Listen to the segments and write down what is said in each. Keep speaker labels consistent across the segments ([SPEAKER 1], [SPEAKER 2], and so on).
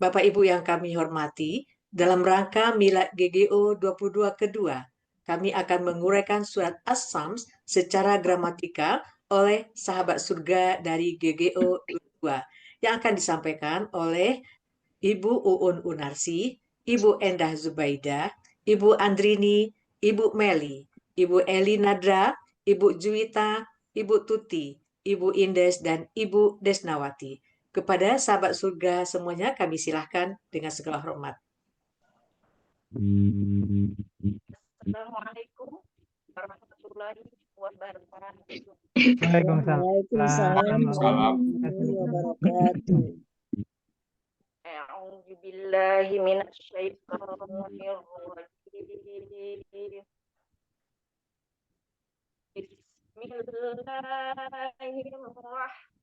[SPEAKER 1] Bapak Ibu yang kami hormati, dalam rangka Milad GGO 22 kedua, kami akan menguraikan surat As-Sams secara gramatikal oleh sahabat surga dari GGO 22 yang akan disampaikan oleh Ibu Uun Unarsi, Ibu Endah Zubaidah, Ibu Andrini, Ibu Meli, Ibu Eli Nadra, Ibu Juwita, Ibu Tuti, Ibu Indes, dan Ibu Desnawati. Kepada sahabat surga semuanya kami silahkan dengan segala hormat.
[SPEAKER 2] Assalamualaikum warahmatullahi wabarakatuh.
[SPEAKER 3] Waalaikumsalam warahmatullahi wabarakatuh.
[SPEAKER 2] A'udzu billahi minasyaitonir rajim. Bismillahirrahmanirrahim.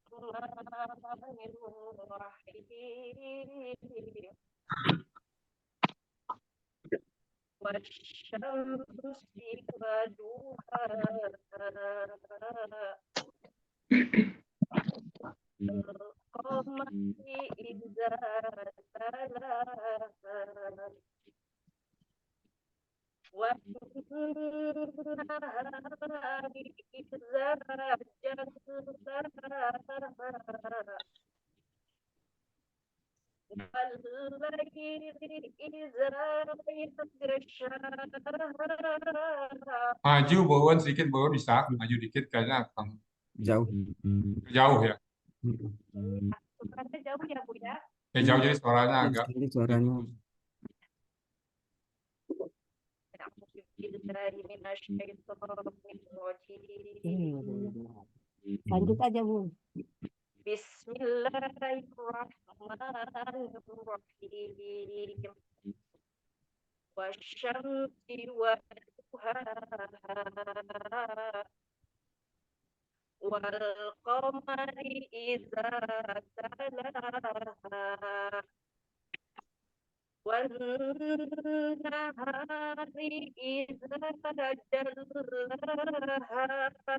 [SPEAKER 2] Wasyamsi waduhaha. Qamari idza talaha. Wan-nahari idza jallaha. Wal-laili idza yaghshaha.
[SPEAKER 4] Maju bawaan sedikit, bawaan bisa maju dikit kayaknya akan
[SPEAKER 5] Jauh.
[SPEAKER 4] jauh ya.
[SPEAKER 2] Suaranya jauh ya, Bu ya?
[SPEAKER 4] Jauh jadi suaranya agak
[SPEAKER 5] Sekali suaranya.
[SPEAKER 2] A'udzu billahi minasyaitonir rajim.
[SPEAKER 3] Lanjut aja, Bu.
[SPEAKER 2] Bismillahirrahmanirrahim. Wasyamsi waduhaha. Wal-qamari idza talaha. Wan-nahari idza jallaha.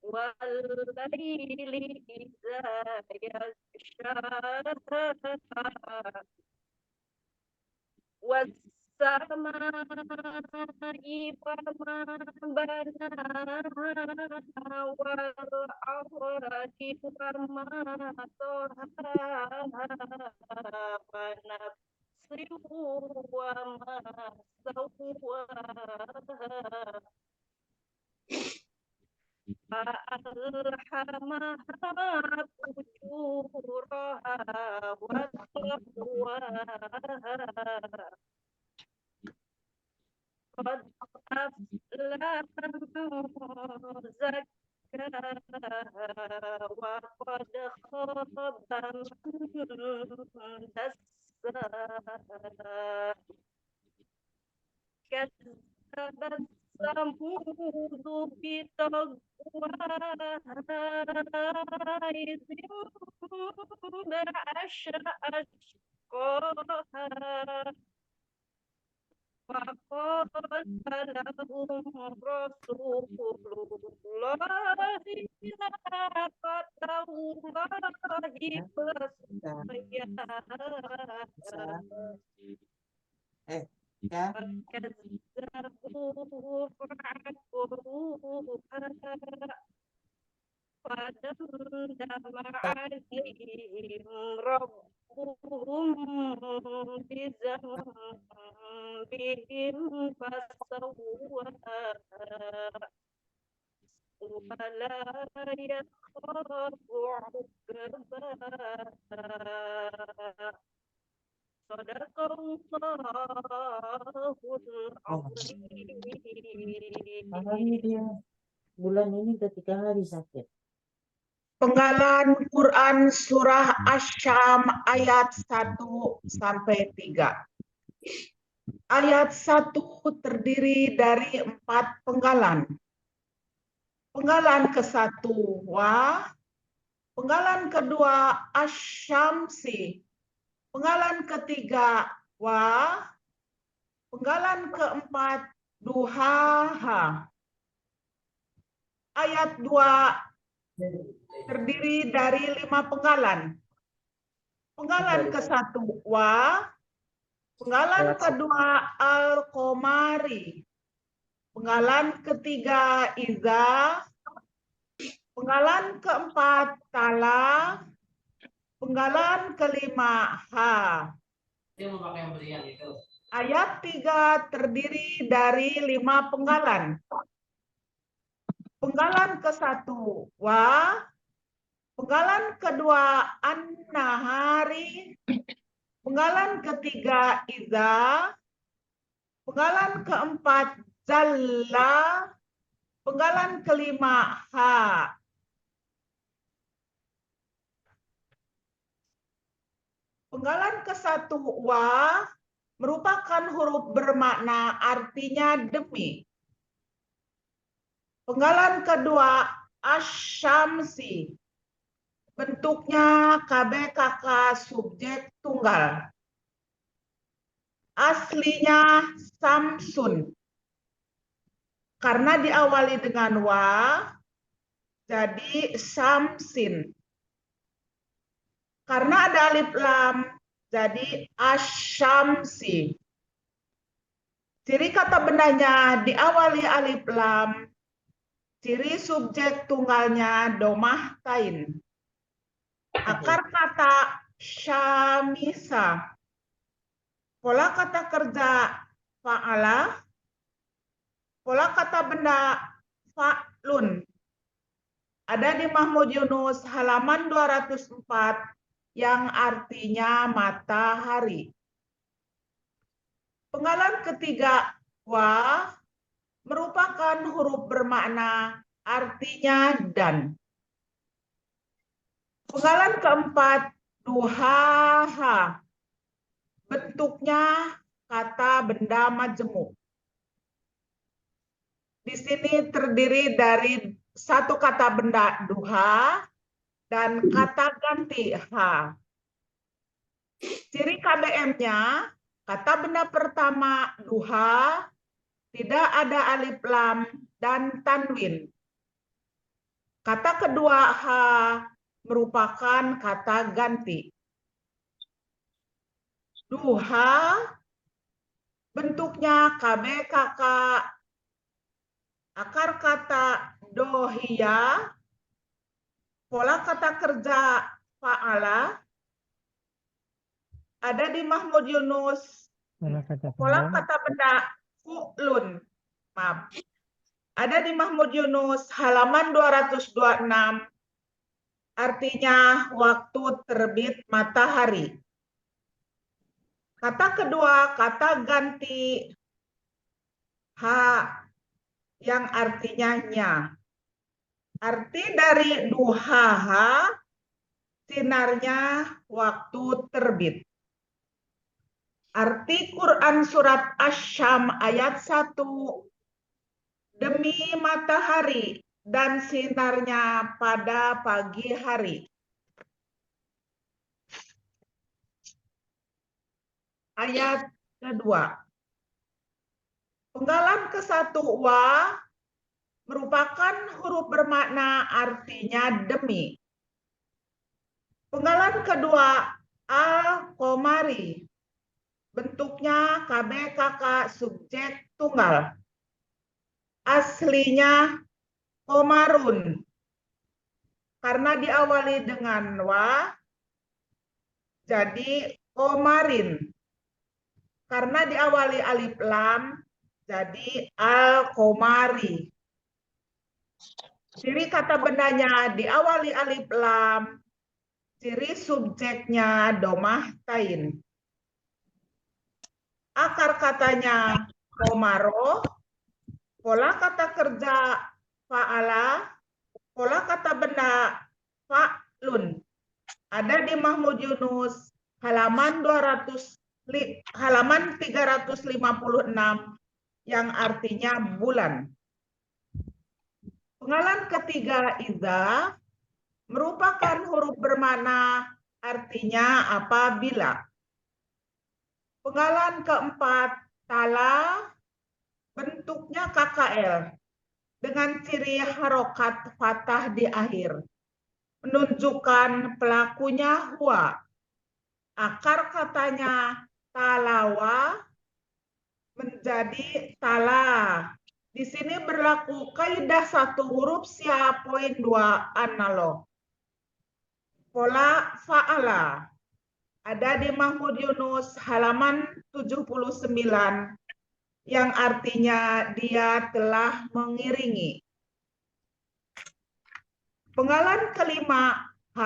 [SPEAKER 2] Wal-laili idza yaghshaha. Was-samaa'i wama banaha. Wal-ardi wama tahaha. Wa nafsin wama sawwaha. فألهمها فجورها وتقواها. قد أفلح من زكاها وقد خاب من دساها. كذبت ثمود بطغواها إذ انبعث أشقاها. فقال لهم رسول الله ناقة الله فكذبوه فعقروها فدمدم عليهم ربهم بذنبهم فسواها ولا يخاف عقباها. Sadaqallahul azim.
[SPEAKER 3] Bulan ini ketika hari sakit.
[SPEAKER 6] Penggalan Quran Surah Asy-Syam ayat 1 sampai 3. Ayat 1 terdiri dari 4 penggalan. Penggalan ke-1 wa, penggalan kedua Asy-Syamsi, penggalan ketiga wa, penggalan keempat duhaha. Ayat 2 terdiri dari 5 penggalan. Penggalan ke-1 wa, penggalan kedua al-qamari, penggalan ketiga iza, penggalan keempat tala, penggalan kelima ha. Ayat 3 terdiri dari 5 penggalan. Penggalan ke-1 wa, penggalan kedua an-nahari, penggalan ketiga iza, penggalan keempat zalla, penggalan kelima ha. Penggalan ke-1 wa merupakan huruf bermakna artinya demi. Penggalan kedua asyamsi, bentuknya KBKK subjek tunggal. Aslinya samsun. Karena diawali dengan wa, jadi samsin. Karena ada alif lam, jadi asyamsi. Ciri kata bendanya diawali alif lam, ciri subjek tunggalnya domah tain. Akar kata syamisa. Pola kata kerja fa'ala. Pola kata benda fa'lun. Ada di Mahmud Yunus halaman 204 yang artinya matahari. Penggalan ketiga wa merupakan huruf bermakna artinya dan. Penggalan keempat duhaha, bentuknya kata benda majemuk. Di sini terdiri dari satu kata benda duha dan kata ganti ha. Ciri KBM-nya, kata benda pertama duha, tidak ada alif lam dan tanwin. Kata kedua ha merupakan kata ganti. Duha bentuknya KBKK, akar kata dohia, pola kata kerja fa'ala, ada di Mahmud Yunus, pola kata benda fu'lun, maaf. Ada di Mahmud Yunus halaman 226, artinya waktu terbit matahari. Kata kedua, kata ganti ha yang artinya nya. Arti dari duhaha, sinarnya waktu terbit. Arti Quran surat Asy-Syam ayat 1, demi matahari dan sinarnya pada pagi hari. Ayat kedua. Penggalan ke-1 wa merupakan huruf bermakna artinya demi. Penggalan kedua al-qamari, bentuknya KBKK subjek tunggal. Aslinya komarun. Karena diawali dengan wa, jadi komarin. Karena diawali alif lam, jadi al-qamari. Ciri kata bendanya diawali alif lam, ciri subjeknya domah tain. Akar katanya komaro, pola kata kerja fa'ala, pola kata benda fa'lun. Ada di Mahmud Yunus halaman 356 yang artinya bulan. Penggalan ketiga iza merupakan huruf bermakna artinya apabila. Penggalan keempat tala bentuknya KKL dengan ciri harokat fathah di akhir, menunjukkan pelakunya huwa. Akar katanya talawa menjadi tala. Di sini berlaku kaidah satu huruf sia poin 2 analog. Pola fa'ala. Ada di Mahmud Yunus halaman 79 yang artinya dia telah mengiringi. Penggalan kelima H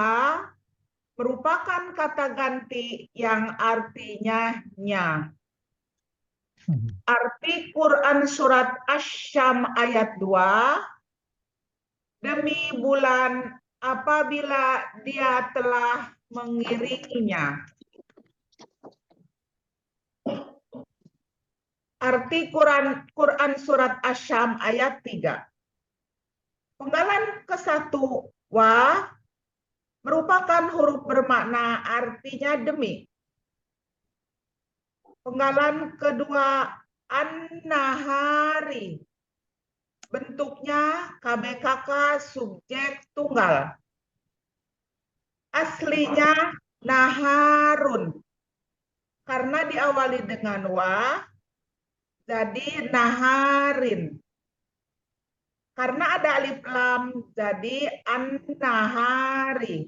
[SPEAKER 6] merupakan kata ganti yang artinya nya. Arti Quran surat Asy-Syam ayat 2, demi bulan apabila dia telah mengiringinya. Arti Quran surat Asy-Syam ayat 3. Penggalan ke-1 wa merupakan huruf bermakna artinya demi. Penggalan kedua an-nahari. Bentuknya KBKK subjek tunggal. Aslinya naharun. Karena diawali dengan wa, jadi naharin. Karena ada alif lam, jadi an-nahari.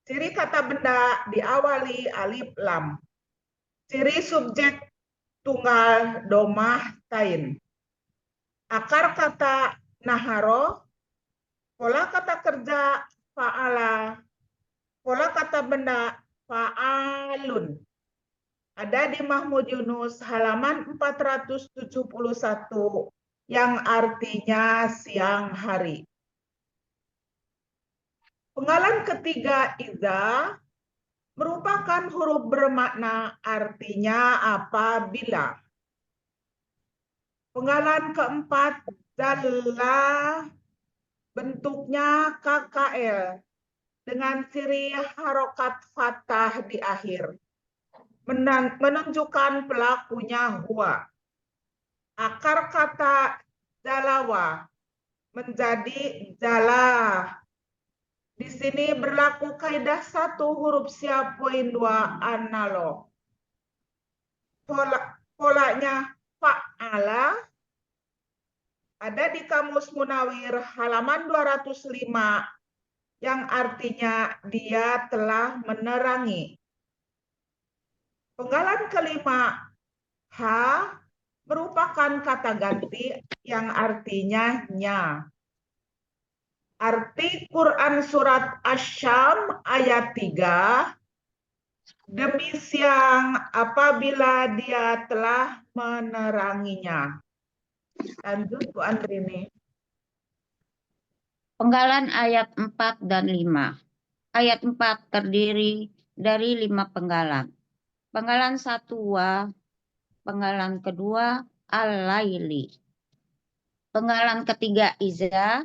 [SPEAKER 6] Ciri kata benda diawali alif lam. Ciri subjek tunggal domah tain. Akar kata naharo, pola kata kerja fa'ala, pola kata benda fa'alun. Ada di Mahmud Yunus halaman 471 yang artinya siang hari. Penggalan ketiga iza merupakan huruf bermakna artinya apabila. Penggalan keempat dalla bentuknya KKL dengan ciri harokat fathah di akhir. Menunjukkan pelakunya huwa. Akar kata jalawa menjadi jala. Di sini berlaku kaidah satu huruf sia poin 2 analog. Polanya fa'ala ada di Kamus Munawir halaman 205 yang artinya dia telah menerangi. Penggalan kelima H merupakan kata ganti yang artinya nya. Arti Quran surat Asy-Syam ayat 3, demi siang apabila dia telah meneranginya. Lanjut Bu Andrini.
[SPEAKER 5] Penggalan ayat 4 dan 5. Ayat 4 terdiri dari 5 penggalan. Penggalan 1 wa, penggalan kedua al-laili. Penggalan ketiga iza,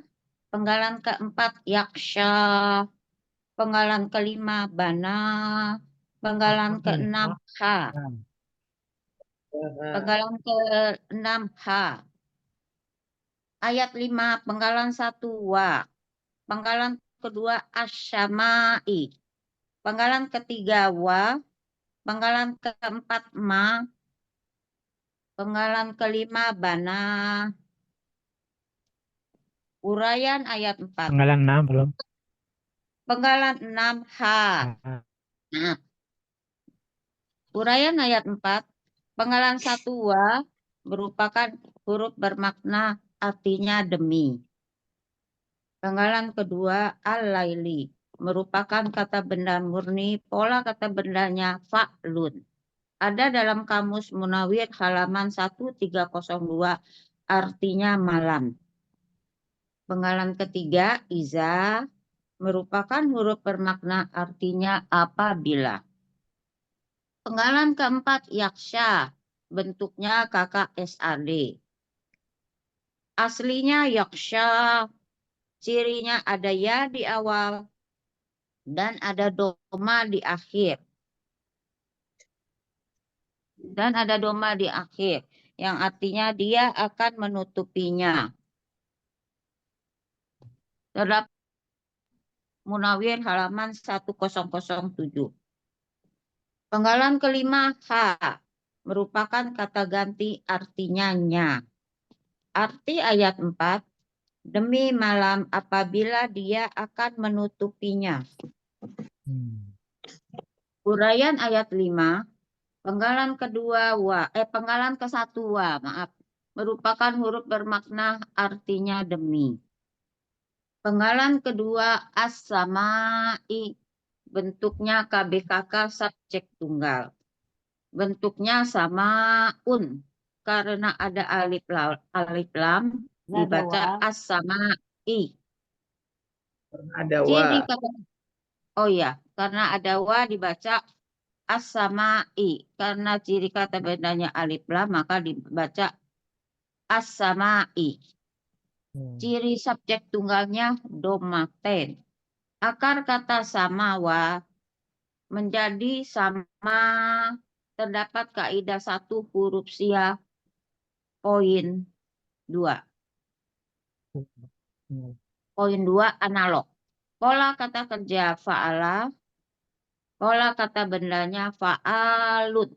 [SPEAKER 5] penggalan keempat yaksha, penggalan kelima bana, penggalan keenam ha. Penggalan ke-6 ha. Ayat 5 penggalan 1 wa. Penggalan kedua asyamai. Penggalan ketiga wa. Penggalan keempat ma. Penggalan kelima bana. Uraian ayat 4.
[SPEAKER 7] Penggalan 6 belum.
[SPEAKER 5] Penggalan 6 ha. Nah. Uraian ayat 4. Penggalan 1 wa merupakan huruf bermakna artinya demi. Penggalan kedua al-laili merupakan kata benda murni, pola kata bendanya fa'lun. Ada dalam Kamus Munawir halaman 1302 artinya malam. Penggalan ketiga iza merupakan huruf bermakna artinya apabila. Penggalan keempat yaksha bentuknya KKSAD. Aslinya yaksha. Cirinya ada ya di awal dan ada doma di akhir. Dan ada doma di akhir yang artinya dia akan menutupinya. Terdapat Munawir halaman 1007. Penggalan kelima H merupakan kata ganti artinya nya. Arti ayat 4, demi malam apabila dia akan menutupinya. Uraian ayat 5, penggalan ke satu wa, merupakan huruf bermakna artinya demi. Penggalan kedua as-samai, bentuknya KBKK subjek tunggal. Bentuknya samaun, karena ada alif lam dibaca as-samai.
[SPEAKER 6] Ada
[SPEAKER 5] Ciri
[SPEAKER 6] wa.
[SPEAKER 5] kata, oh ya, karena ada wa dibaca as-samai. Karena ciri kata bendanya alif lam maka dibaca as-samai. Ciri subjek tunggalnya domaten. Akar kata samawa menjadi sama, terdapat kaidah 1 huruf sia poin 2. Poin 2 analog. Pola kata kerja fa'ala, pola kata bendanya fa'alun.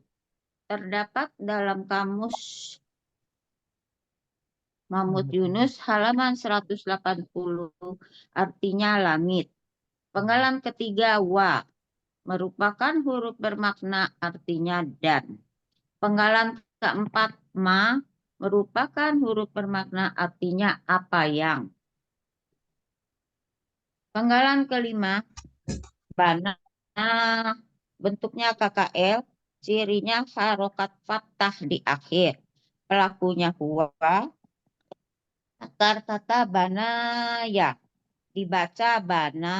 [SPEAKER 5] Terdapat dalam kamus Mahmud Yunus halaman 180, artinya langit. Penggalan ketiga wa merupakan huruf bermakna artinya dan. Penggalan keempat ma merupakan huruf bermakna artinya apa yang. Penggalan kelima bana, bentuknya KKL, cirinya harokat fathah di akhir. Pelakunya huwa, akar kata bana ya, dibaca bana.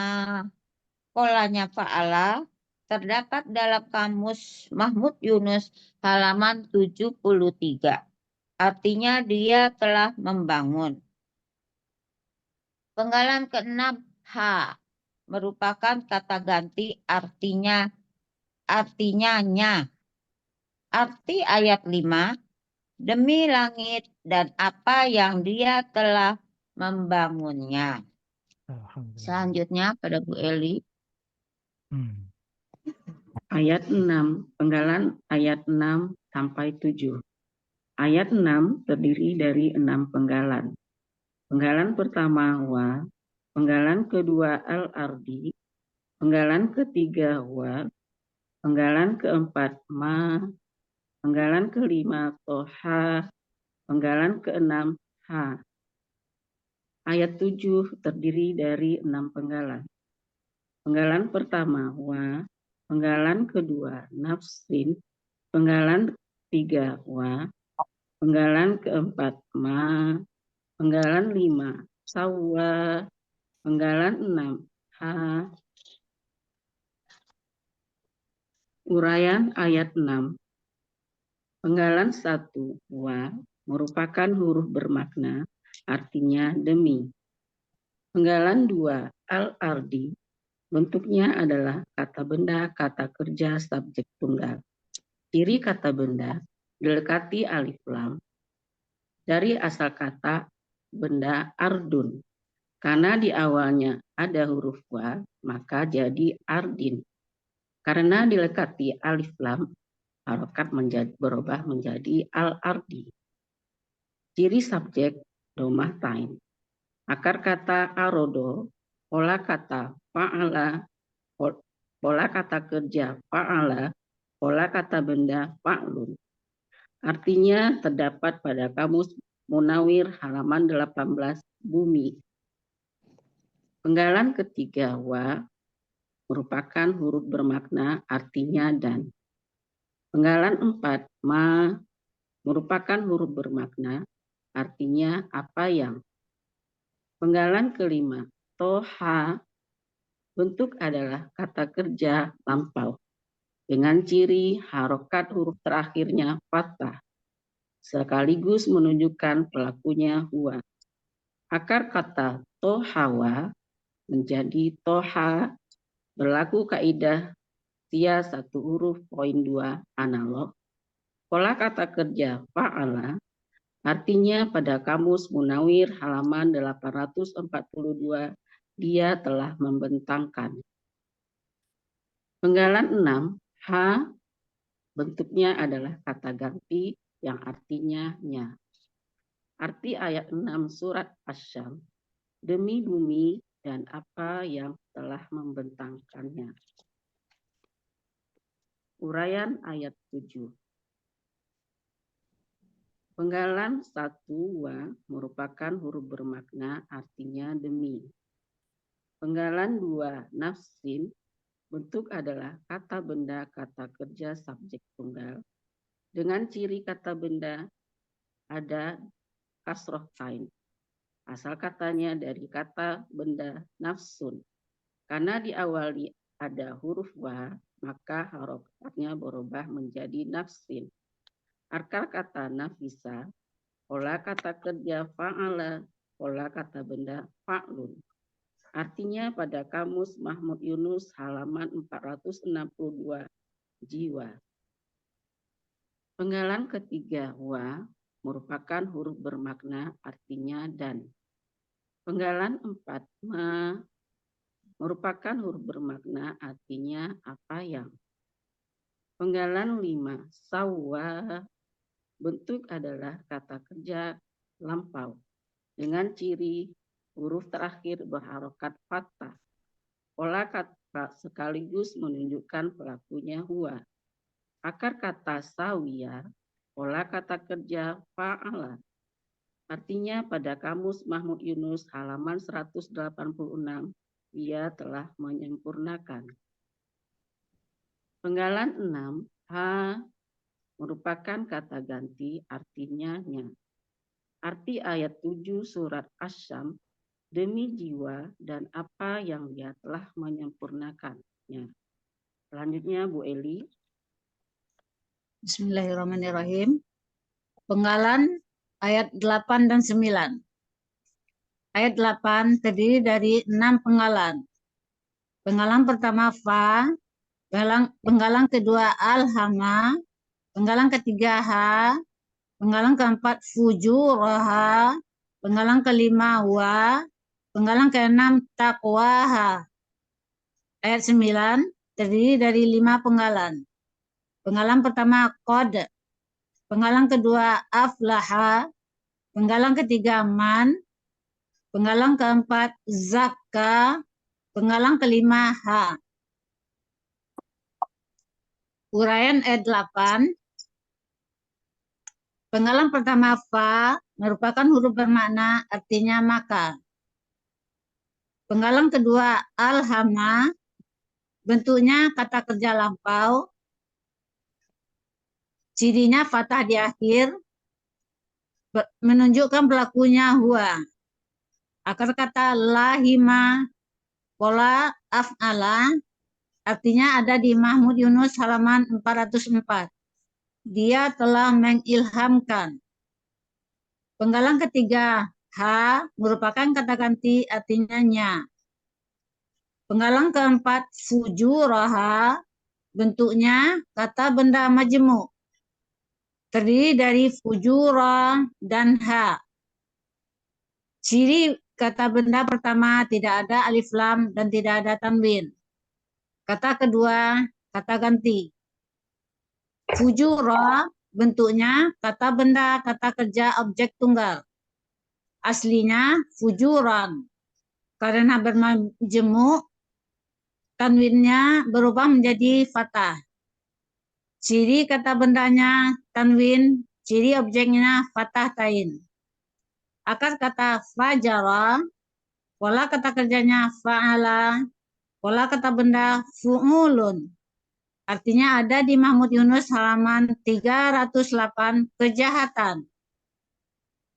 [SPEAKER 5] Polanya fa'ala, terdapat dalam kamus Mahmud Yunus halaman 73. Artinya dia telah membangun. Penggalan keenam H merupakan kata ganti artinya nya. Arti ayat 5, demi langit dan apa yang dia telah membangunnya. Selanjutnya pada Bu Eli.
[SPEAKER 7] Ayat 6, penggalan ayat 6 sampai 7. Ayat 6 terdiri dari 6 penggalan. Penggalan pertama wa, penggalan kedua al-ardi, penggalan ketiga wa, penggalan keempat ma, penggalan kelima toha, penggalan keenam ha. Ayat 7 terdiri dari 6 penggalan. Penggalan pertama wa, penggalan kedua nafsin, penggalan ketiga wa, penggalan keempat ma, penggalan 5 sawa, penggalan 6 ha. Uraian ayat 6. Penggalan 1 wa merupakan huruf bermakna artinya demi. Penggalan 2 al-ardi, bentuknya adalah kata benda, kata kerja, subjek tunggal. Ciri kata benda dilekati alif lam dari asal kata benda ardun. Karena di awalnya ada huruf wa, maka jadi ardin. Karena dilekati alif lam, harokat berubah menjadi al-ardi. Ciri subjek domatain. Akar kata arodo, pola kata fa'ala, pola kata kerja fa'ala, pola kata benda fa'lun. Artinya terdapat pada kamus Munawir halaman 18 bumi. Penggalan ketiga wa merupakan huruf bermakna artinya dan. Penggalan 4 ma merupakan huruf bermakna artinya apa yang. Penggalan kelima toha, bentuk adalah kata kerja lampau dengan ciri harokat huruf terakhirnya fathah sekaligus menunjukkan pelakunya huwa. Akar kata tohawa menjadi toha, berlaku kaidah sia 1 huruf poin 2 analog. Pola kata kerja fa'ala, artinya pada kamus Munawir halaman 842 dia telah membentangkan. Penggalan 6 ha Bentuknya adalah kata ganti yang artinya nya. Arti ayat 6 surat Asy-Syams, demi bumi dan apa yang telah membentangkannya. Uraian ayat 7. Penggalan 1 wa merupakan huruf bermakna artinya demi. Penggalan 2 nafsin bentuk adalah kata benda kata kerja subjek tunggal. Dengan ciri kata benda ada kasroh tain. Asal katanya dari kata benda nafsun. Karena diawali ada huruf wa, maka harokatnya berubah menjadi nafsin. Akar kata nafisa, pola kata kerja fa'ala, pola kata benda fa'lun. Artinya pada kamus Mahmud Yunus halaman 462 jiwa. Penggalan ketiga wa merupakan huruf bermakna artinya dan. Penggalan 4 ma merupakan huruf bermakna artinya apa yang. Penggalan 5 sawa bentuk adalah kata kerja lampau dengan ciri huruf terakhir berharokat fathah. Pola kata sekaligus menunjukkan pelakunya huwa. Akar kata sawiya, pola kata kerja fa'ala. Artinya pada kamus Mahmud Yunus halaman 186, ia telah menyempurnakan. Penggalan 6, ha merupakan kata ganti artinya nya. Arti ayat 7 surat Asy-Syams, demi jiwa dan apa yang dia telah menyempurnakannya. Selanjutnya Bu Eli.
[SPEAKER 8] Bismillahirrahmanirrahim. Penggalan ayat 8 dan 9. Ayat 8 terdiri dari 6 penggalan. Penggalan pertama fa, penggalan kedua alhama, penggalan ketiga ha, penggalan keempat fujuraha, penggalan kelima wa, penggalan keenam taqwaha. Ayat 9 terdiri dari 5 penggalan. Penggalan pertama qad, penggalan kedua aflaha, penggalan ketiga man, penggalan keempat zakka, penggalan kelima ha. Uraian ayat 8. Penggalan pertama fa merupakan huruf bermakna artinya maka. Penggalan kedua alhama bentuknya kata kerja lampau. Cirinya fathah di akhir menunjukkan pelakunya huwa. Akar kata lahima, pola af'ala, artinya ada di Mahmud Yunus halaman 404. Dia telah mengilhamkan. Penggalan ketiga, ha, merupakan kata ganti artinya nya. Penggalan keempat, fujuraha, bentuknya kata benda majemuk. Terdiri dari fujura dan ha. Ciri kata benda pertama tidak ada alif lam dan tidak ada tanwin. Kata kedua, kata ganti. Fujura bentuknya kata benda, kata kerja, objek tunggal. Aslinya fujuran. Karena bermajemuk, tanwinnya berubah menjadi fathah. Ciri kata bendanya tanwin, ciri objeknya fathah tain. Akar kata fajara, pola kata kerjanya fa'ala, pola kata benda fu'ulun. Artinya ada di Mahmud Yunus halaman 308 kejahatan.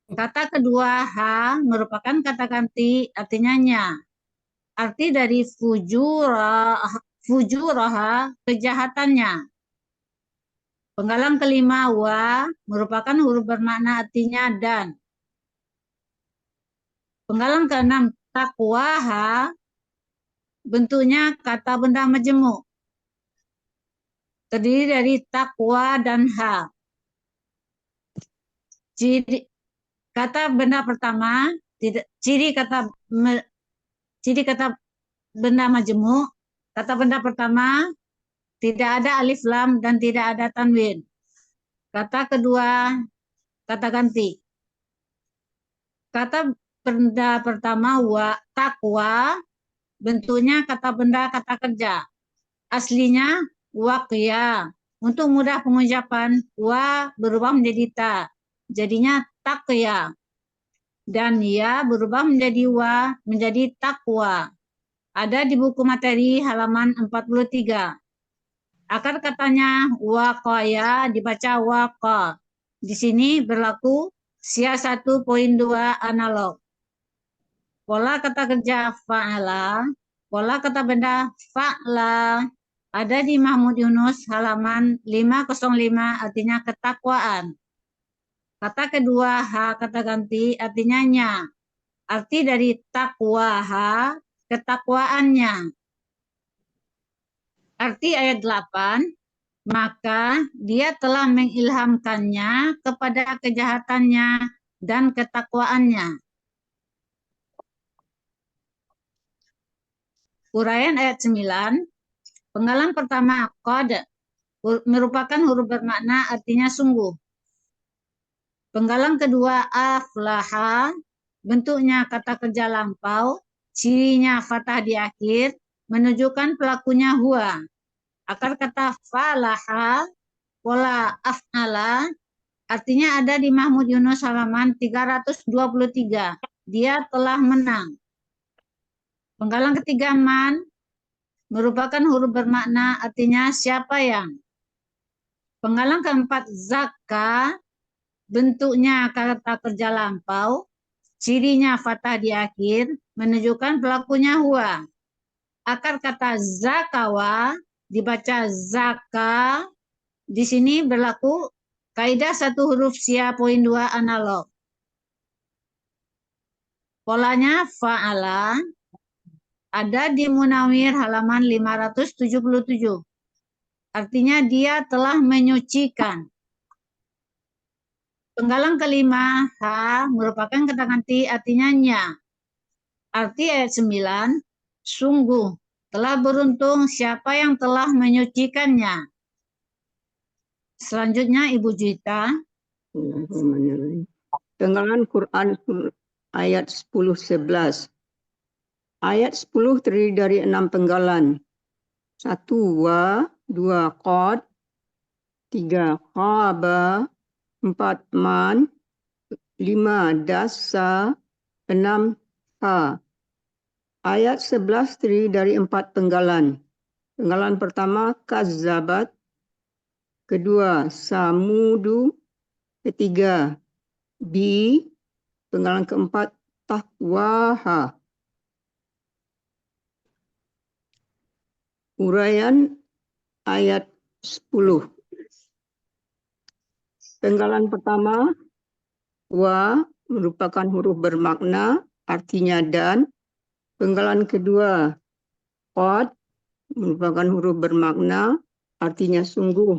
[SPEAKER 8] Kata kedua ha merupakan kata ganti artinya nya. Arti dari fujuraha kejahatannya. Penggalan kelima wa merupakan huruf bermakna artinya dan. Penggalan keenam taqwaha bentuknya kata benda majemuk. Terdiri dari takwa dan ha. Ciri kata benda pertama, ciri kata benda majemuk. Kata benda pertama tidak ada alif lam dan tidak ada tanwin. Kata kedua, kata ganti. Kata benda pertama takwa, bentuknya kata benda kata kerja. Aslinya waqya. Untuk mudah pengucapan, wa berubah menjadi ta. Jadinya taqya. Dan ya berubah menjadi wa menjadi takwa. Ada di buku materi halaman 43. Akar katanya waqaya dibaca waqa. Di sini berlaku SIA 1.2 analog. Pola kata kerja fa'ala, pola kata benda fa'la. Ada di Mahmud Yunus halaman 505 artinya ketakwaan. Kata kedua ha kata ganti artinya nya. Arti dari takwaha ketakwaannya. Arti ayat 8, maka dia telah mengilhamkannya kepada kejahatannya dan ketakwaannya. Uraian ayat 9, penggalan pertama qad merupakan huruf bermakna artinya sungguh. Penggalan kedua aflaha, bentuknya kata kerja lampau, cirinya fathah di akhir, menunjukkan pelakunya huwa. Akar kata falaha, pola af'ala, artinya ada di Mahmud Yunus halaman 323. Dia telah menang. Penggalan ketiga man, merupakan huruf bermakna artinya siapa yang. Penggalan keempat zakka, bentuknya kata kerja lampau, cirinya fathah di akhir, menunjukkan pelakunya huwa. Akar kata zakawa dibaca zaka. Di sini berlaku kaidah satu huruf SIA 2 analog. Polanya fa'ala ada di Munawir halaman 577. Artinya dia telah menyucikan. Penggalan kelima, ha, merupakan kata ganti artinya nya. Arti ayat 9, sungguh telah beruntung siapa yang telah menyucikannya. Selanjutnya Ibu Juita.
[SPEAKER 9] Penggalan Quran ayat 10-11. Ayat 10 terdiri dari 6 penggalan. 1 wa, 2 qad, 3 khaba, 4 man, 5 dasa, 6 ha. Ayat 11 terdiri dari 4 penggalan. Penggalan pertama kazzabat, kedua samudu, ketiga bi, penggalan keempat takwaha. Uraian ayat 10. Penggalan pertama, wa merupakan huruf bermakna, artinya dan. Penggalan kedua, qad merupakan huruf bermakna, artinya sungguh.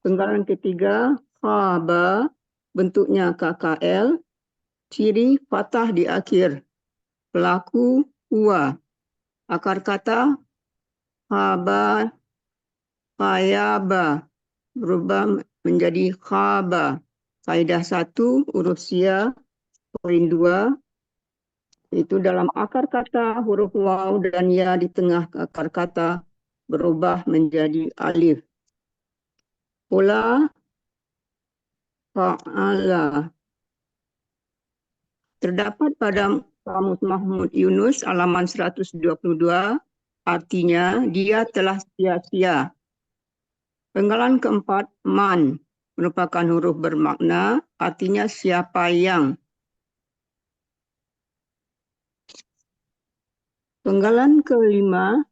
[SPEAKER 9] Penggalan ketiga, khaba, bentuknya KKL, ciri fathah di akhir. Pelaku huwa. Akar kata khaba, khayaba, berubah menjadi khaba. Kaidah 1 huruf SIA 2, itu dalam akar kata huruf waw dan ya di tengah akar kata berubah menjadi alif. Pola fa'ala terdapat pada Kamus Mahmud Yunus halaman 122, artinya dia telah sia-sia. Penggalan keempat, man, merupakan huruf bermakna, artinya siapa yang. Penggalan kelima,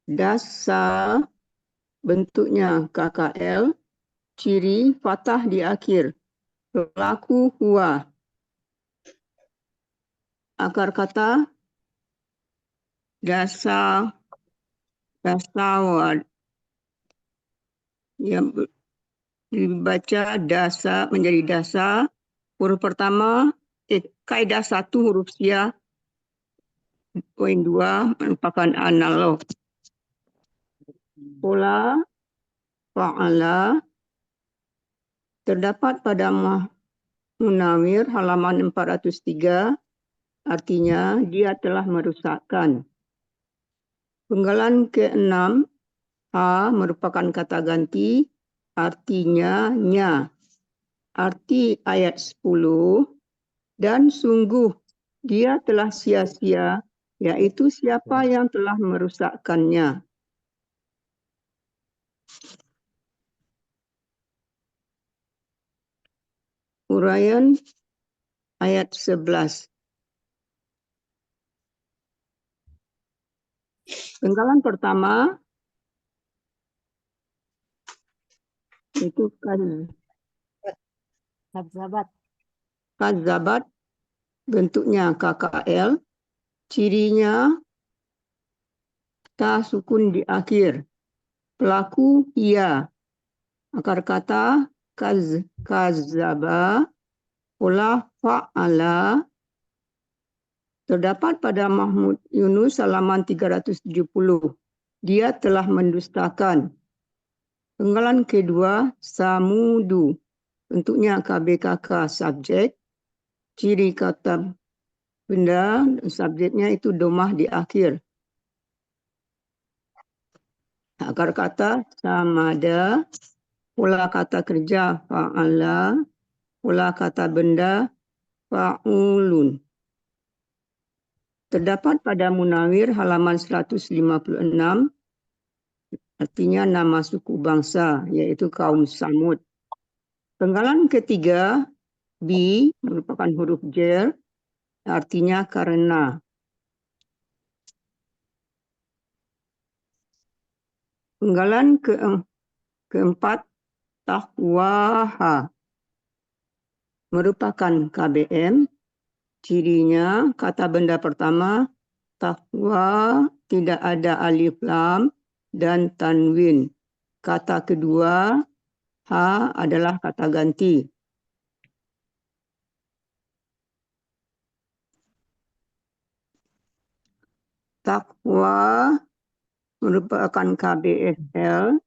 [SPEAKER 9] dasa, bentuknya KKL, ciri fathah di akhir. Pelaku huwa. Akar kata dasawad. Yang dibaca dasa menjadi dasa. Huruf pertama, kaidah 1 huruf SIA 2 merupakan analog. pola fa'ala terdapat pada Munawir halaman 403, artinya dia telah merusakkan. Penggalan ke-6, ha merupakan kata ganti, artinya nya. Arti ayat 10, dan sungguh dia telah sia-sia, yaitu siapa yang telah merusakkannya. Uraian ayat 11. Penggalan pertama itu kadzabat, bentuknya KKL, cirinya ta sukun di akhir. Pelaku ia. Akar kata kadzaba, pola fa'ala terdapat pada Mahmud Yunus halaman 370. Dia telah mendustakan. Penggalan kedua, samudu, bentuknya KBKK subjek, ciri kata benda, subjeknya itu domah di akhir. Akar kata samada, pola kata kerja fa'ala, pola kata benda fa'ulun. Terdapat pada Munawir halaman 156, artinya nama suku bangsa, yaitu kaum Samud. Penggalan ketiga, bi, merupakan huruf jer, artinya karena. Penggalan keempat, tahwaha, merupakan KBM. Cirinya, kata benda pertama, tahwa, tidak ada alif lam dan tanwin. Kata kedua, ha adalah kata ganti. Takwa merupakan KBSL,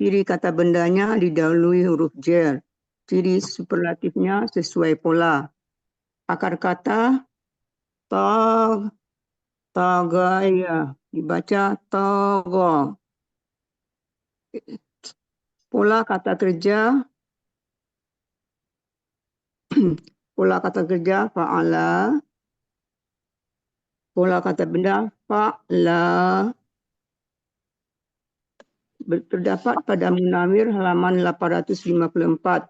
[SPEAKER 9] ciri kata bendanya didahului huruf jer. Ciri superlatifnya sesuai pola. Akar kata tagaya, dibaca tago. Pola kata kerja fa'ala. Pola kata benda fa'la. Terdapat pada Munawir halaman 854.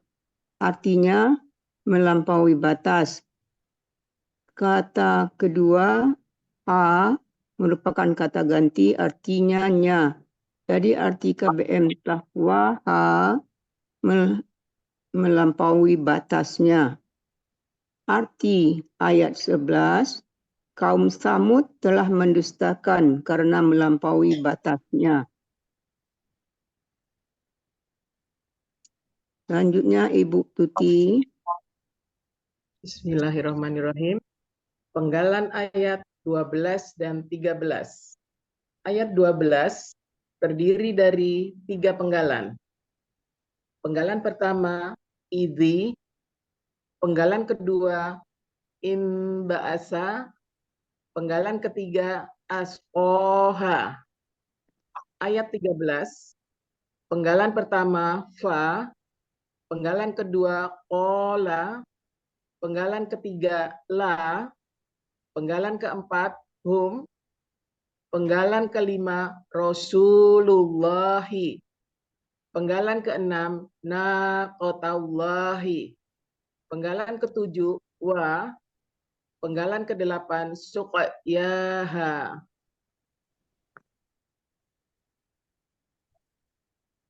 [SPEAKER 9] Artinya melampaui batas. Kata kedua, ha, merupakan kata ganti, artinya nya. Jadi arti KBM tahwa, ha, melampaui batasnya. Arti ayat 11, kaum Samud telah mendustakan karena melampaui batasnya. Selanjutnya Ibu Tuti.
[SPEAKER 6] Bismillahirrahmanirrahim. Penggalan ayat 12 dan 13. Ayat 12 terdiri dari 3 penggalan. Penggalan pertama, idhi. Penggalan kedua, imba'asa. Penggalan ketiga, asqoha. Ayat 13, penggalan pertama, fa. Penggalan kedua, qola. Penggalan ketiga, la. Penggalan keempat, hum. Penggalan kelima, Rasulullahi. Penggalan keenam, naqotallahi. Penggalan ketujuh, wa. Penggalan kedelapan, suqyaha.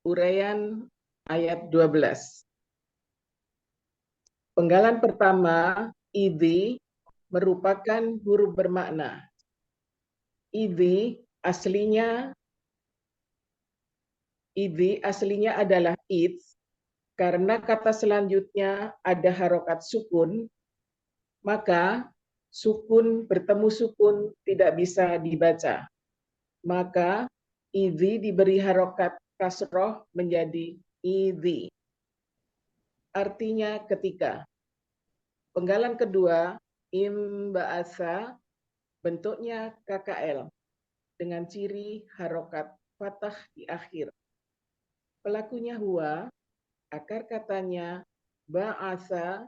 [SPEAKER 6] Uraian ayat 12. Penggalan pertama, idhi, merupakan huruf bermakna. Idhi aslinya adalah id, karena kata selanjutnya ada harokat sukun, maka sukun bertemu sukun tidak bisa dibaca. Maka Idzi diberi harokat kasroh menjadi idzi. Artinya ketika. Penggalan kedua, imba'asa, bentuknya KKL dengan ciri harokat fathah di akhir. Pelakunya huwa, akar katanya ba'asa,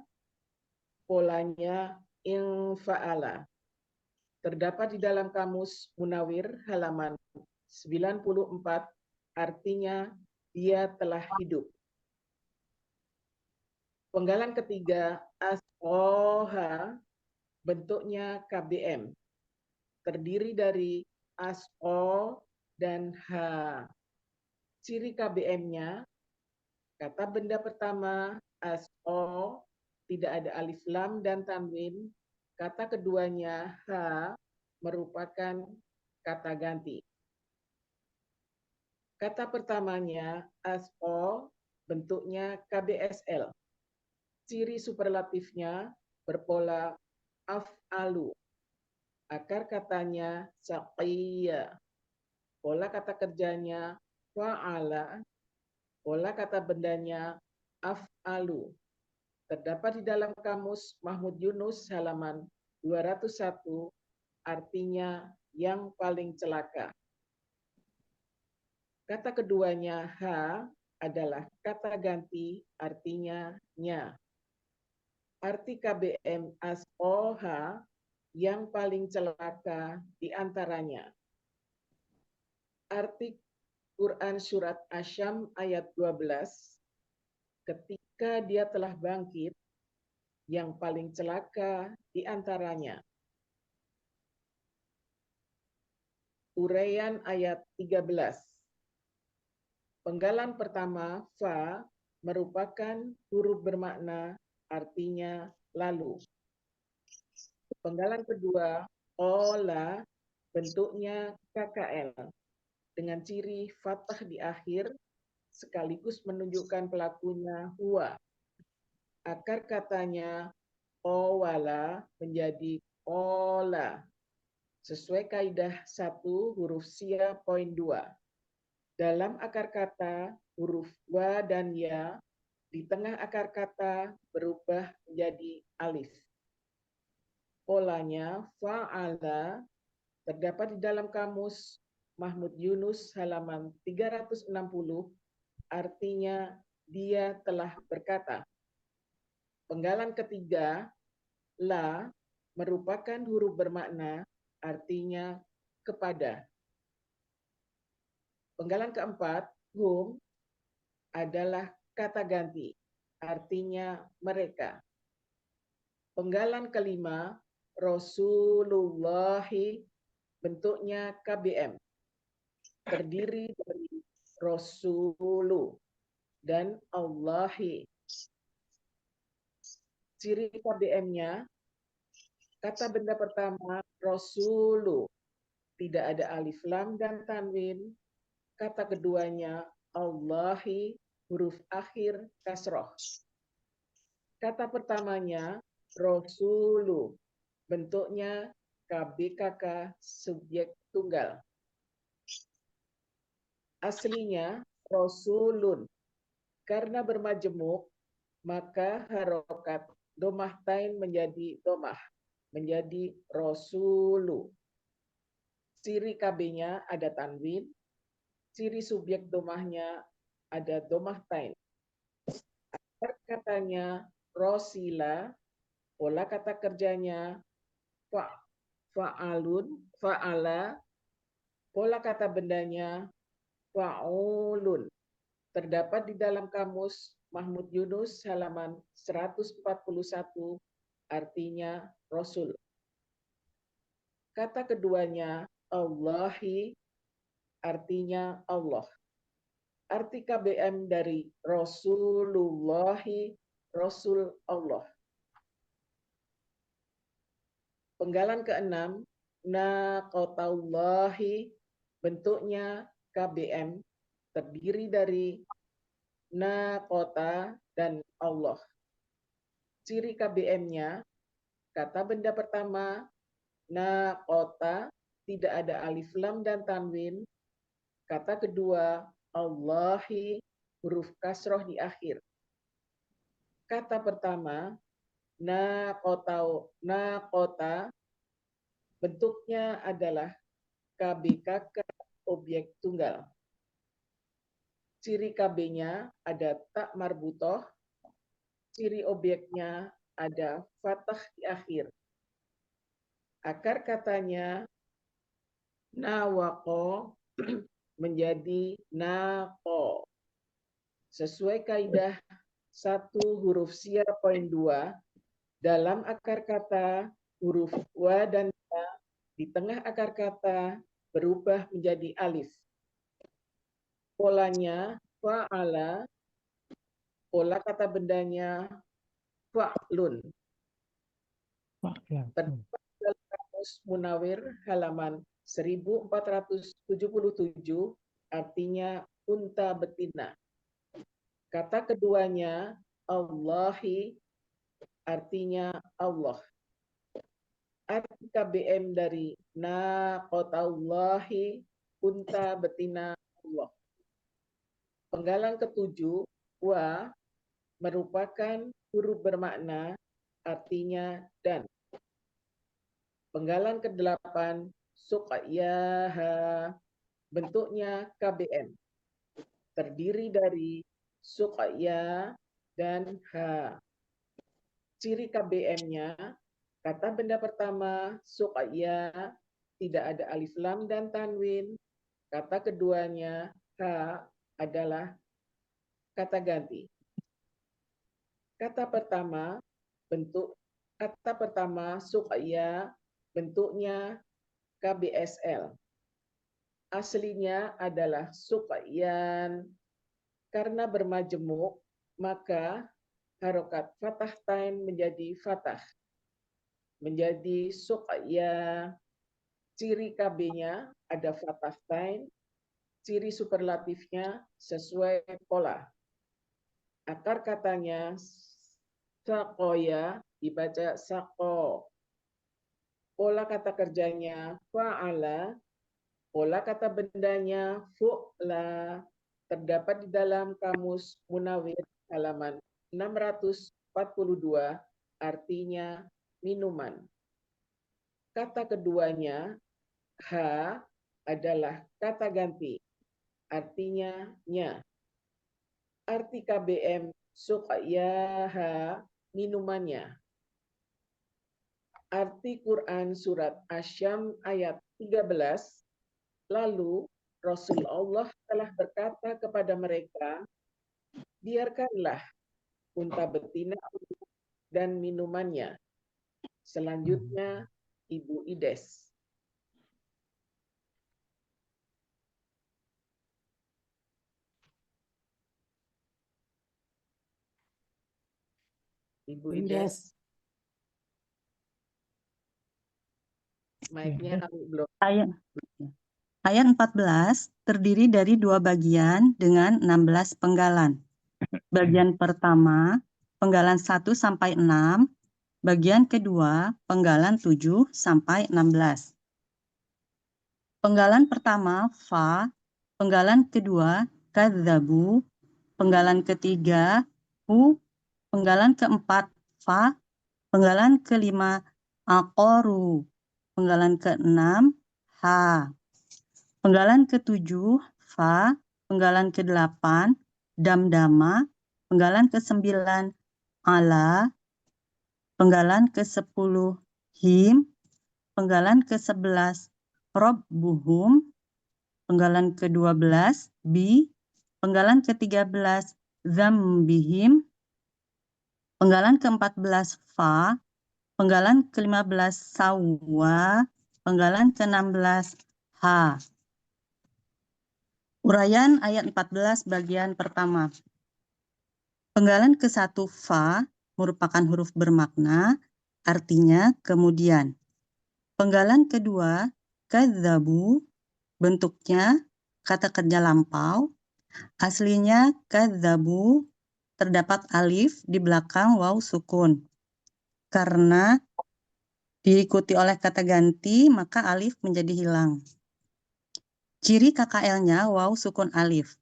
[SPEAKER 6] polanya infa'ala. Terdapat di dalam kamus Munawir halaman 94, artinya dia telah hidup. Penggalan ketiga, asqoha, bentuknya KBM. Terdiri dari asqo dan ha. Ciri KBM-nya, kata benda pertama, asqo, tidak ada alif lam dan tanwin. Kata keduanya, ha, merupakan kata ganti. Kata pertamanya, asqo, bentuknya KBSL. Ciri superlatifnya berpola af'alu. Akar katanya syaqiyya. Pola kata kerjanya fa'ala. Pola kata bendanya af'alu. Terdapat di dalam kamus Mahmud Yunus halaman 201, artinya yang paling celaka. Kata keduanya ha adalah kata ganti, artinya nya. Arti KBM asqoha yang paling celaka di antaranya. Arti Quran surat Asyam ayat 12, ketika dia telah bangkit, yang paling celaka di antaranya. Uraian ayat 13. Penggalan pertama, fa, merupakan huruf bermakna, artinya lalu. Penggalan kedua, ola, bentuknya KKL, dengan ciri fathah di akhir, sekaligus menunjukkan pelakunya huwa. Akar katanya owala menjadi ola, sesuai kaidah 1 huruf sia poin 2. Dalam akar kata, huruf wa dan ya di tengah akar kata berubah menjadi alif. Polanya fa'ala terdapat di dalam kamus Mahmud Yunus halaman 360, artinya dia telah berkata. Penggalan ketiga, la, merupakan huruf bermakna, artinya kepada. Penggalan keempat, hum, adalah kata ganti, artinya mereka. Penggalan kelima, Rasulullahi, bentuknya KBM. Terdiri dari Rasulu dan Allahi. Ciri KBM-nya, kata benda pertama, Rasulu, tidak ada alif lam dan tanwin. Kata keduanya, Allahi, huruf akhir kasroh. Kata pertamanya, Rasulu, bentuknya KBKK subjek tunggal. Aslinya Rasulun. Karena bermajemuk, maka harokat domah tain menjadi domah, menjadi Rasulu. Ciri KB-nya ada tanwin, ciri subjek domahnya ada domah tain. Akar katanya Rosila, pola kata kerjanya fa'alun, fa'ala, pola kata bendanya fa'ulun. Terdapat di dalam kamus Mahmud Yunus halaman 141, artinya Rasul. Kata keduanya Allahi, artinya Allah. Arti KBM dari Rasulullahi, Rasul Allah. Penggalan keenam, naqatallahi, bentuknya KBM, terdiri dari naqata dan Allah. Ciri KBM-nya, kata benda pertama, naqata, tidak ada alif lam dan tanwin. Kata kedua, Allahi, huruf kasroh di akhir. Kata pertama, naqota, bentuknya adalah KBKK objek tunggal. Ciri KB-nya ada tak marbutoh, ciri objeknya ada fathah di akhir. Akar katanya nawako menjadi nako. Sesuai kaidah 1 huruf sia poin 2, dalam akar kata huruf wa dan ya di tengah akar kata berubah menjadi alif. Polanya fa'ala, pola kata bendanya fa'lun. Terdapat dalam kamus Munawir halaman 1477, artinya unta betina. Kata keduanya Allahi, artinya Allah. Arti KBM dari naqotallahi, unta betina Allah. Penggalan ketujuh, wa, merupakan huruf bermakna, artinya dan. Penggalan ke-8, suqyaha, bentuknya KBM. Terdiri dari suqya dan ha. Ciri KBM-nya, kata benda pertama, suqya, tidak ada alif lam dan tanwin. Kata keduanya, ha, adalah kata ganti. Kata pertama suqya, bentuknya KBSL. Aslinya adalah suqyan. Karena bermajemuk, maka harokat fathah tain menjadi fathah. Menjadi suqya. Ciri KB-nya ada fathah tain. Ciri superlatifnya sesuai pola. Akar katanya saqoya dibaca saqo. Pola kata kerjanya fa'ala. Pola kata bendanya fu'la. Terdapat di dalam kamus Munawir halaman 642, artinya minuman. Kata keduanya ha adalah kata ganti, artinya nya. Arti KBM suqyaha, minumannya. Arti Quran surat Asy-Syam ayat 13, lalu Rasulullah telah berkata kepada mereka, biarkanlah unta betina dan minumannya. Selanjutnya Ibu Ides. Ibu Ides. Mic-nya kami belum.
[SPEAKER 10] Ayat 14 terdiri dari 2 bagian dengan 16 penggalan. Bagian pertama, penggalan 1 sampai 6. Bagian kedua, penggalan 7 sampai 16. Penggalan pertama, fa. Penggalan kedua, kadzabu. Penggalan ketiga, hu. Penggalan keempat, fa. Penggalan kelima, aqoru. Penggalan keenam, ha. Penggalan ke-7, fa. Penggalan ke-8, damdama. Penggalan ke-9, ala. Penggalan ke-10, him. Penggalan ke-11, robbuhum. Penggalan ke-12, bi. Penggalan ke-13, zambihim. Penggalan ke-14, fa. Penggalan ke-15, sawa. Penggalan ke-16, ha. Uraian ayat 14 bagian pertama. Penggalan ke-1 fa merupakan huruf bermakna, artinya kemudian. Penggalan kedua kadzabu, bentuknya kata kerja lampau. Aslinya kadzabu, terdapat alif di belakang waw sukun. Karena diikuti oleh kata ganti, maka alif menjadi hilang. Ciri KKL-nya waw sukun alif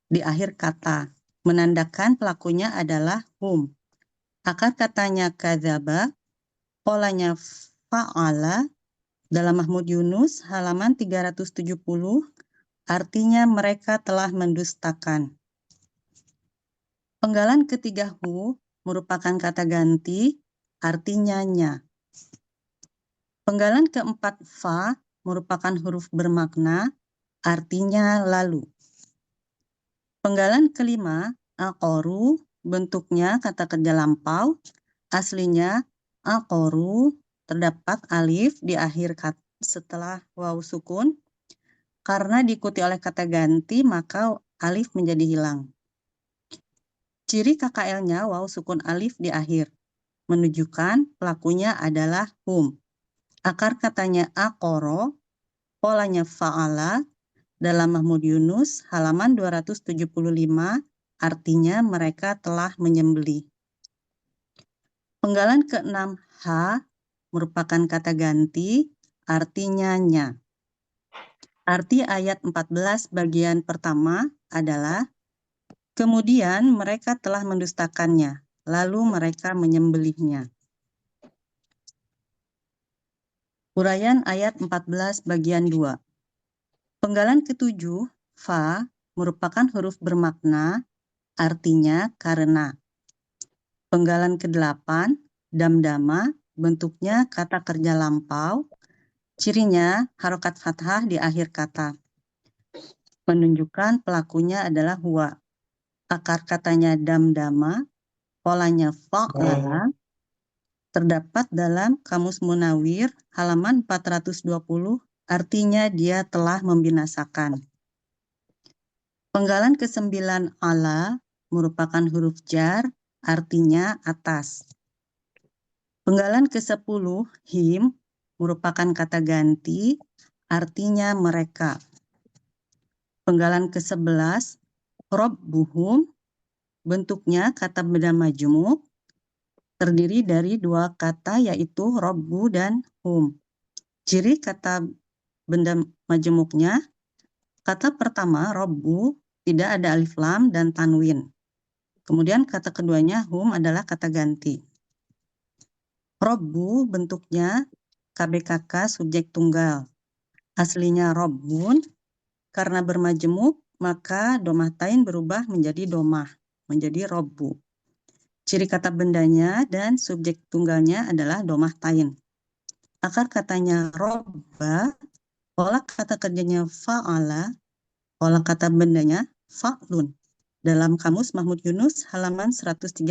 [SPEAKER 10] di akhir kata, menandakan pelakunya adalah hum. Akar katanya kadzaba, polanya fa'ala, dalam Mahmud Yunus halaman 370, artinya mereka telah mendustakan. Penggalan ketiga hu merupakan kata ganti, artinya nya. Penggalan keempat fa merupakan huruf bermakna, artinya lalu. Penggalan kelima, aqoru, bentuknya kata kerja lampau, aslinya aqoru, terdapat alif di akhir kata setelah waw sukun. Karena diikuti oleh kata ganti, maka alif menjadi hilang. Ciri KKL-nya waw sukun alif di akhir, menunjukkan pelakunya adalah hum. Akar katanya aqoro, polanya fa'ala, dalam Mahmud Yunus halaman 275, artinya mereka telah menyembelih. Penggalan keenam ha merupakan kata ganti, artinya nya. Arti ayat 14 bagian pertama adalah kemudian mereka telah mendustakannya, lalu mereka menyembelihnya. Uraian ayat 14 bagian 2. Penggalan ketujuh, fa, merupakan huruf bermakna, artinya karena. Penggalan ke-8, damdama, bentuknya kata kerja lampau, cirinya harokat fathah di akhir kata. Menunjukkan pelakunya adalah huwa. Akar katanya damdama, polanya fa'ala, terdapat dalam Kamus Munawir halaman 420, artinya dia telah membinasakan. Penggalan ke-9 ala merupakan huruf jar, artinya atas. Penggalan ke-10 him merupakan kata ganti, artinya mereka. Penggalan ke-11 robbuhum, bentuknya kata benda majmuk, terdiri dari dua kata yaitu robbu dan hum. Ciri kata benda majemuknya, kata pertama robbu tidak ada alif lam dan tanwin. Kemudian kata keduanya hum adalah kata ganti. Robbu bentuknya KBKK subjek tunggal. Aslinya robbun, karena bermajemuk maka domah tain berubah menjadi domah, menjadi robbu. Ciri kata bendanya dan subjek tunggalnya adalah domah tain. Akar katanya robba, pola kata kerjanya fa'ala, pola kata bendanya fa'lun. Dalam Kamus Mahmud Yunus halaman 136,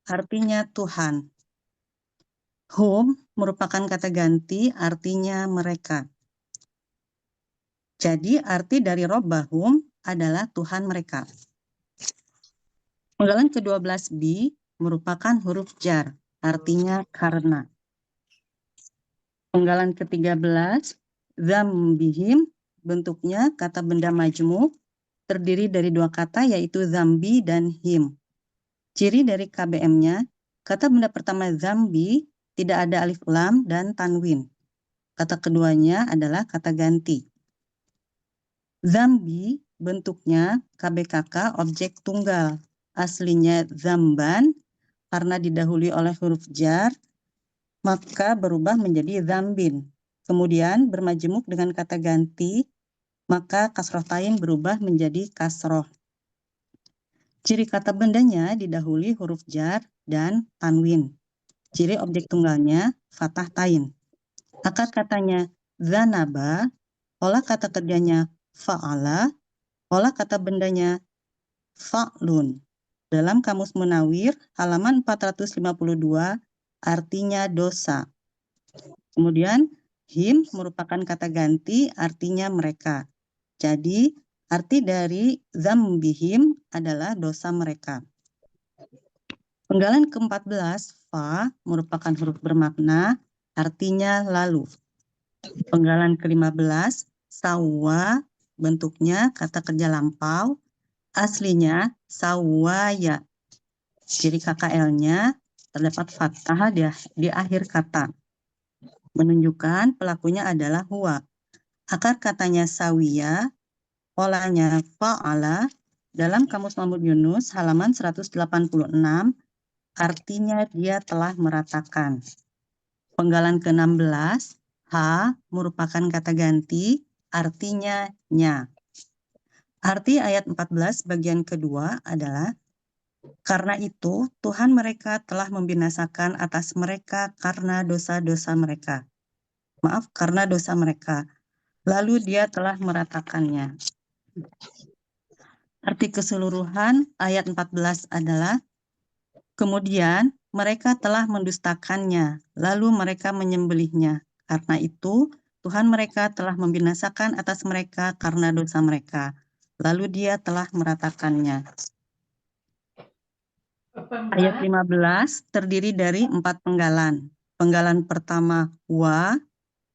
[SPEAKER 10] artinya Tuhan. Hum merupakan kata ganti, artinya mereka. Jadi arti dari robbahum adalah Tuhan mereka. Penggalan ke-12 bi merupakan huruf jar, artinya karena. Penggalan ke-13, zambihim, bentuknya kata benda majmuk, terdiri dari dua kata yaitu zambi dan him. Ciri dari KBM-nya, kata benda pertama zambi tidak ada alif lam dan tanwin. Kata keduanya adalah kata ganti. Zambi bentuknya KBKK objek tunggal. Aslinya zamban, karena didahului oleh huruf jar, maka berubah menjadi zambin. Kemudian bermajemuk dengan kata ganti, maka kasroh tain berubah menjadi kasroh. Ciri kata bendanya didahului huruf jar dan tanwin. Ciri objek tunggalnya fathah tain. Akar katanya zanaba, pola kata kerjanya fa'ala, pola kata bendanya fa'lun. Dalam Kamus Munawir halaman 452, artinya dosa. Kemudian him merupakan kata ganti, artinya mereka. Jadi arti dari zambihim adalah dosa mereka. Penggalan ke-14 fa merupakan huruf bermakna, artinya lalu. Penggalan ke-15 sawa, bentuknya kata kerja lampau, aslinya sawaya. Ciri KKL-nya terdapat fathah di akhir kata, menunjukkan pelakunya adalah huwa. Akar katanya sawiya, polanya fa'ala, dalam Kamus Mahmud Yunus halaman 186, artinya dia telah meratakan. Penggalan ke-16, ha merupakan kata ganti, artinya nya. Arti ayat 14 bagian kedua adalah, karena itu Tuhan mereka telah membinasakan atas mereka karena dosa-dosa mereka. Maaf, karena dosa mereka. Lalu dia telah meratakannya. Arti keseluruhan ayat 14 adalah, kemudian mereka telah mendustakannya, lalu mereka menyembelihnya. Karena itu Tuhan mereka telah membinasakan atas mereka karena dosa mereka. Lalu dia telah meratakannya. Ayat 15 terdiri dari 4 penggalan. Penggalan pertama wa,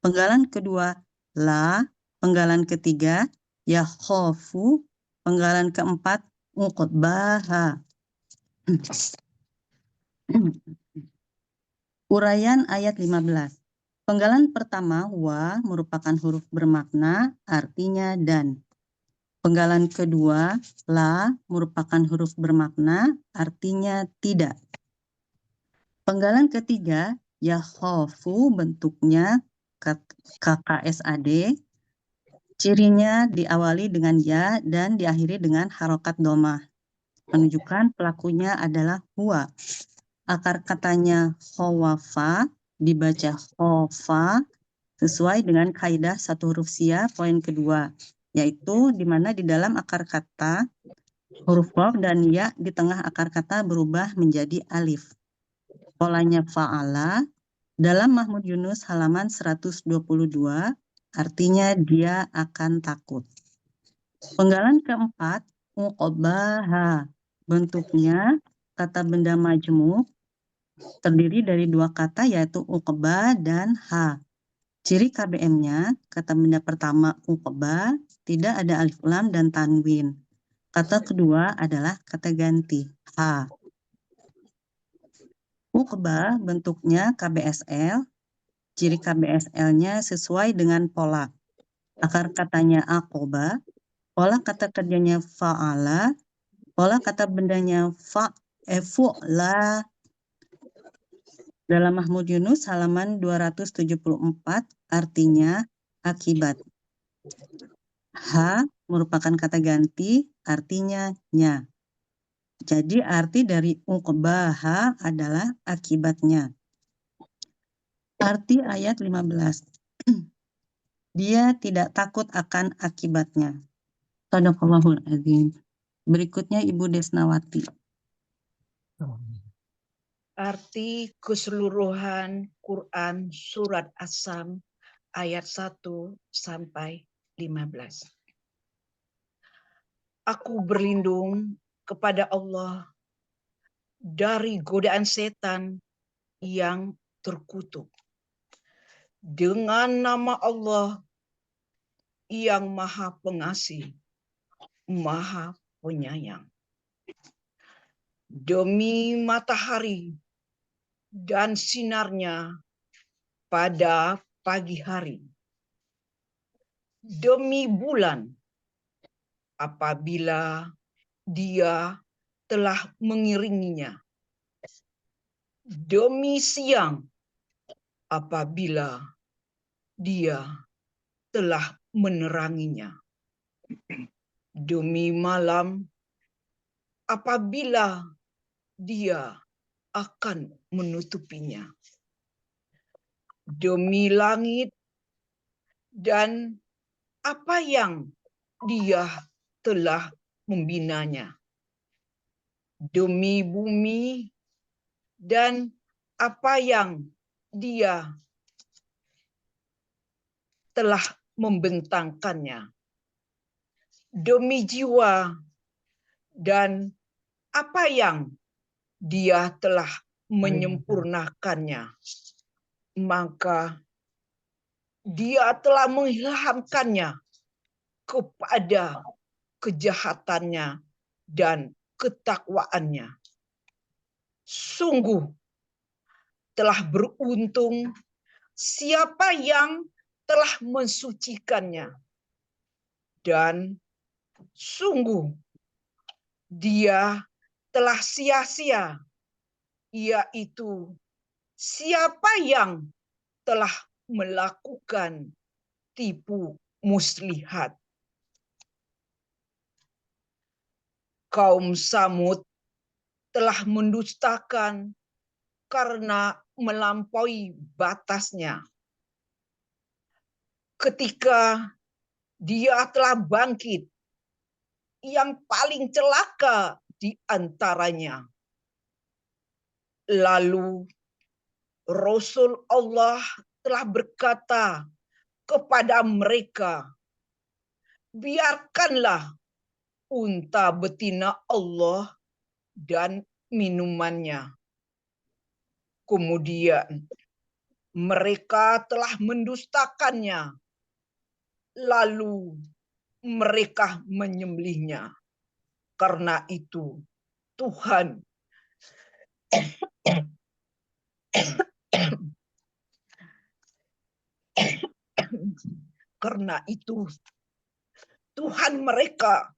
[SPEAKER 10] penggalan kedua la, penggalan ketiga yakhofu, penggalan keempat uqbaha. Uraian ayat 15. Penggalan pertama wa merupakan huruf bermakna, artinya dan. Penggalan kedua la merupakan huruf bermakna, artinya tidak. Penggalan ketiga yakhofu bentuknya KKSAD, cirinya diawali dengan ya dan diakhiri dengan harokat domah, menunjukkan pelakunya adalah huwa. Akar katanya khawafa dibaca khofa sesuai dengan kaidah satu huruf sia poin kedua, yaitu di mana di dalam akar kata huruf waw dan ya di tengah akar kata berubah menjadi alif. Polanya fa'ala dalam Mahmud Yunus halaman 122, artinya dia akan takut. Penggalan keempat uqbaha, bentuknya kata benda majmuk, terdiri dari 2 kata yaitu uqba dan ha. Ciri KBM-nya, kata benda pertama uqba, tidak ada alif lam dan tanwin. Kata kedua adalah kata ganti, ha. Uqba bentuknya KBSL, ciri KBSL-nya sesuai dengan pola. Akar katanya aqoba, pola kata kerjanya fa'ala, pola kata bendanya fu'la. Dalam Mahmud Yunus halaman 274, artinya akibat. Ha merupakan kata ganti, artinya nya. Jadi arti dari uqbaha adalah akibatnya. Arti ayat 15. Dia tidak takut akan akibatnya. Shadaqallahul adzim. Berikutnya Ibu Desnawati.
[SPEAKER 11] Arti keseluruhan Quran surat As-Sam ayat 1 sampai 15. Aku berlindung kepada Allah dari godaan setan yang terkutuk. Dengan nama Allah yang Maha Pengasih, Maha Penyayang. Demi matahari dan sinarnya pada pagi hari. Demi bulan apabila dia telah mengiringinya. Demi siang apabila dia telah meneranginya. Demi malam apabila dia akan menutupinya. Demi langit dan apa yang dia telah membinanya. Demi bumi dan apa yang dia telah membentangkannya. Demi jiwa dan apa yang dia telah menyempurnakannya. Maka dia telah mengilhamkannya kepada kejahatannya dan ketakwaannya. Sungguh telah beruntung siapa yang telah mensucikannya. Dan sungguh dia telah sia-sia, yaitu siapa yang telah melakukan tipu muslihat. Kaum Samud telah mendustakan karena melampaui batasnya. Ketika dia telah bangkit, yang paling celaka di antaranya. Lalu Rasul Allah telah berkata kepada mereka, biarkanlah unta betina Allah dan minumannya. Kemudian mereka telah mendustakannya, lalu mereka menyembelihnya. Karena itu Tuhan karena itu Tuhan mereka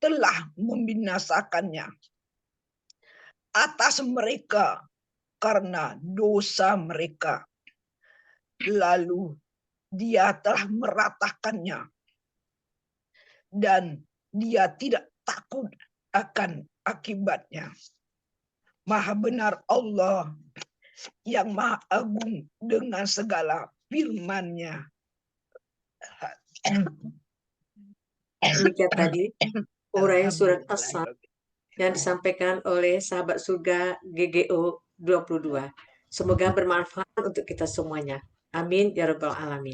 [SPEAKER 11] telah membinasakannya atas mereka karena dosa mereka. Lalu dia telah meratakannya dan dia tidak takut akan akibatnya. Maha benar Allah yang maha agung dengan segala firman-Nya.
[SPEAKER 1] Demikian tadi uraian surat As-Sam yang disampaikan oleh sahabat surga GGO 22. Semoga bermanfaat untuk kita semuanya. Amin ya rabbal alamin.